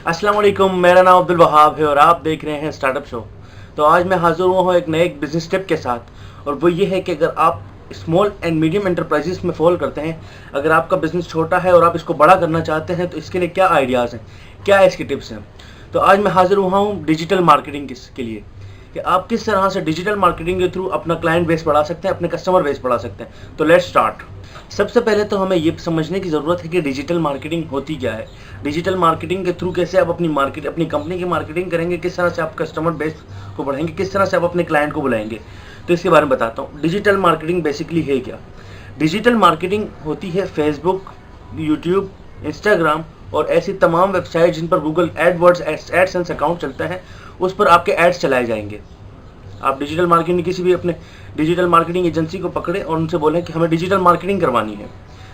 अस्सलाम वालेकुम, मेरा नाम अब्दुल वहाब है और आप देख रहे हैं स्टार्टअप शो। तो आज मैं हाज़िर हुआ हूँ एक नए बिज़नेस टिप के साथ, और वो ये है कि अगर आप स्मॉल एंड मीडियम एंटरप्राइजेस में फॉल करते हैं, अगर आपका बिज़नेस छोटा है और आप इसको बड़ा करना चाहते हैं, तो इसके लिए क्या आइडियाज़ हैं, क्या इसकी टिप्स हैं। तो आज मैं हाज़िर हुआ हूँ डिजिटल मार्केटिंग के लिए, कि आप किस तरह से डिजिटल मार्केटिंग के थ्रू अपना क्लाइंट बेस बढ़ा सकते हैं, अपने कस्टमर बेस बढ़ा सकते हैं। तो लेट्स स्टार्ट। सबसे पहले तो हमें ये समझने की ज़रूरत है कि डिजिटल मार्केटिंग होती क्या है। डिजिटल मार्केटिंग के थ्रू कैसे आप अपनी कंपनी की मार्केटिंग करेंगे, किस तरह से आप कस्टमर बेस को बढ़ाएंगे, किस तरह से आप अपने क्लाइंट को बुलाएंगे। तो इसके बारे में बताता हूँ। डिजिटल मार्केटिंग बेसिकली है क्या। डिजिटल मार्केटिंग होती है फेसबुक, यूट्यूब, इंस्टाग्राम और ऐसी तमाम वेबसाइट जिन पर गूगल एडवर्ड्स एडसेंस अकाउंट चलता है, उस पर आपके एड्स चलाए जाएंगे। आप डिजिटल मार्केटिंग किसी भी अपने डिजिटल मार्केटिंग एजेंसी को पकड़े और उनसे बोलें कि हमें डिजिटल मार्केटिंग करवानी है,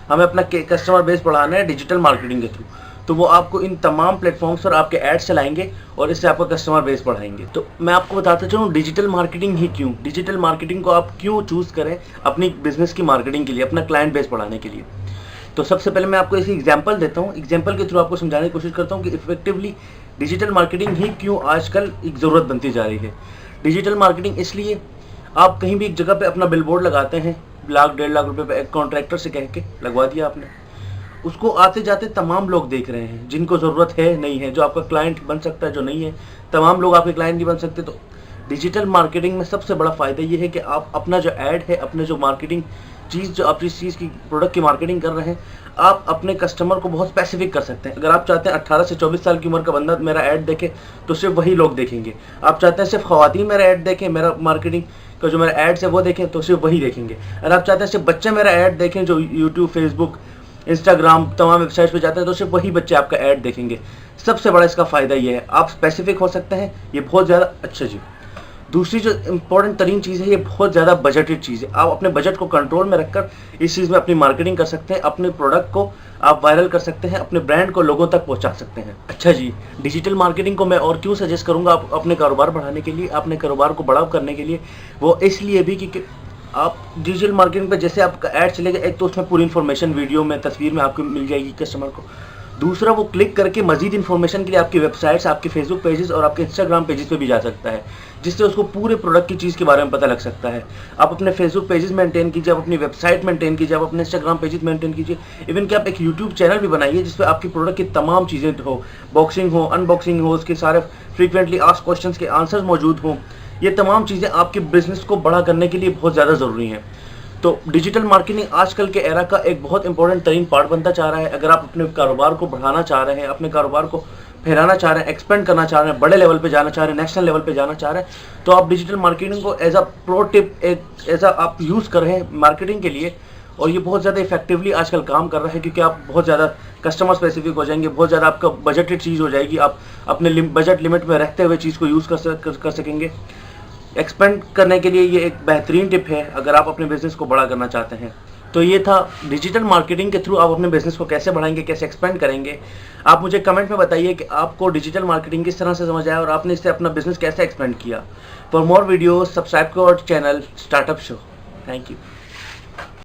हमें अपना कस्टमर बेस बढ़ाना है डिजिटल मार्केटिंग के थ्रू, तो वो आपको इन तमाम प्लेटफॉर्म्स पर आपके एड्स चलाएंगे और इससे आपका कस्टमर बेस बढ़ाएंगे। तो मैं आपको बताता चलूँ डिजिटल मार्केटिंग ही क्यों, डिजिटल मार्केटिंग को आप क्यों चूज़ करें अपनी बिजनेस की मार्केटिंग के लिए, अपना क्लाइंट बेस बढ़ाने के लिए। तो सबसे पहले मैं आपको इसी एग्जांपल देता हूँ, एग्जांपल के थ्रू आपको समझाने की कोशिश करता हूँ कि इफेक्टिवली डिजिटल मार्केटिंग ही क्यों आजकल एक ज़रूरत बनती जा रही है। डिजिटल मार्केटिंग इसलिए, आप कहीं भी एक जगह पे अपना बिलबोर्ड लगाते हैं, लाख 1.5 लाख रुपए पे एक कॉन्ट्रैक्टर से कह के लगवा दिया आपने, उसको आते जाते तमाम लोग देख रहे हैं, जिनको ज़रूरत है नहीं है, जो आपका क्लाइंट बन सकता है, जो नहीं है, तमाम लोग आपके क्लाइंट नहीं बन सकते। तो डिजिटल मार्केटिंग में सबसे बड़ा फ़ायदा ये है कि आप अपना जो ऐड है, अपने जो मार्केटिंग चीज़, जो आप जिस चीज़ की प्रोडक्ट की मार्केटिंग कर रहे हैं, आप अपने कस्टमर को बहुत स्पेसिफिक कर सकते हैं। अगर आप चाहते हैं 18 से 24 साल की उम्र का बंदा मेरा ऐड देखे, तो सिर्फ वही लोग देखेंगे। आप चाहते हैं सिर्फ ख़वातीन मेरा ऐड देखें, मेरा मार्केटिंग का जो मेरा एड्स है वो देखें, तो सिर्फ वही देखेंगे। अगर आप चाहते हैं सिर्फ बच्चे मेरा ऐड देखें, जो यूट्यूब, फेसबुक, इंस्टाग्राम तमाम वेबसाइट्स पे जाते हैं, तो सिर्फ वही बच्चे आपका ऐड देखेंगे। सबसे बड़ा इसका फ़ायदा ये है, आप स्पेसिफिक हो सकते हैं, ये बहुत ज़्यादा अच्छा जी। दूसरी जो इम्पोर्टेंट तरीन चीज़ है, ये बहुत ज़्यादा बजटेड चीज़ है। आप अपने बजट को कंट्रोल में रखकर इस चीज़ में अपनी मार्केटिंग कर सकते हैं, अपने प्रोडक्ट को आप वायरल कर सकते हैं, अपने ब्रांड को लोगों तक पहुंचा सकते हैं। अच्छा जी, डिजिटल मार्केटिंग को मैं और क्यों सजेस्ट करूंगा आप अपने कारोबार बढ़ाने के लिए, अपने कारोबार को बड़ा करने के लिए, वो इसलिए भी कि आप डिजिटल मार्केटिंग पे जैसे आपका ऐड चलेगा, एक तो उसमें पूरी इन्फॉर्मेशन वीडियो में, तस्वीर में आपको मिल जाएगी कस्टमर को। दूसरा, वो क्लिक करके मजीद इन्फॉर्मेशन के लिए आपकी वेबसाइट्स, आपके फेसबुक पेजेस और आपके इंस्टाग्राम पेजेस पे भी जा सकता है, जिससे उसको पूरे प्रोडक्ट की चीज़ के बारे में पता लग सकता है। आप अपने फेसबुक पेजेस मेंटेन कीजिए, आप अपनी वेबसाइट मेंटेन कीजिए, आप अपने इंस्टाग्राम पेजेस मेंटेन कीजिए, इवन कि आप एक यूट्यूब चैनल भी बनाइए जिसपे आपकी प्रोडक्ट की तमाम चीज़ें हो, बॉक्सिंग हो, अनबॉक्सिंग हो, उसके सारे फ्रीक्वेंटली आस्क्ड क्वेश्चंस के आंसर्स मौजूद हों। ये तमाम चीज़ें आपके बिजनेस को बड़ा करने के लिए बहुत ज़्यादा ज़रूरी हैं। तो डिजिटल मार्केटिंग आजकल के एरा का एक बहुत इंपॉर्टेंट तरीन पार्ट बनता चाह रहा है। अगर आप अपने कारोबार को बढ़ाना चाह रहे हैं, अपने कारोबार को फैलाना चाह रहे हैं, एक्सपेंड करना चाह रहे हैं, बड़े लेवल पे जाना चाह रहे हैं, नेशनल लेवल पे जाना चाह रहे हैं, तो आप डिजिटल मार्केटिंग को as a pro tip, as a आप यूज़ कर रहे हैं मार्केटिंग के लिए। और ये बहुत ज़्यादा इफेक्टिवली आजकल काम कर रहा है, क्योंकि आप बहुत ज़्यादा कस्टमर स्पेसिफिक हो जाएंगे, बहुत ज़्यादा आपका बजटेड चीज़ हो जाएगी, आप अपने बजट लिमिट में रहते हुए चीज़ को यूज़ कर सकेंगे। एक्सपेंड करने के लिए ये एक बेहतरीन टिप है अगर आप अपने बिज़नेस को बड़ा करना चाहते हैं। तो ये था डिजिटल मार्केटिंग के थ्रू आप अपने बिज़नेस को कैसे बढ़ाएंगे, कैसे एक्सपेंड करेंगे। आप मुझे कमेंट में बताइए कि आपको डिजिटल मार्केटिंग किस तरह से समझ आया और आपने इससे अपना बिज़नेस कैसे एक्सपेंड किया। For more videos subscribe to our channel startup show. Thank you.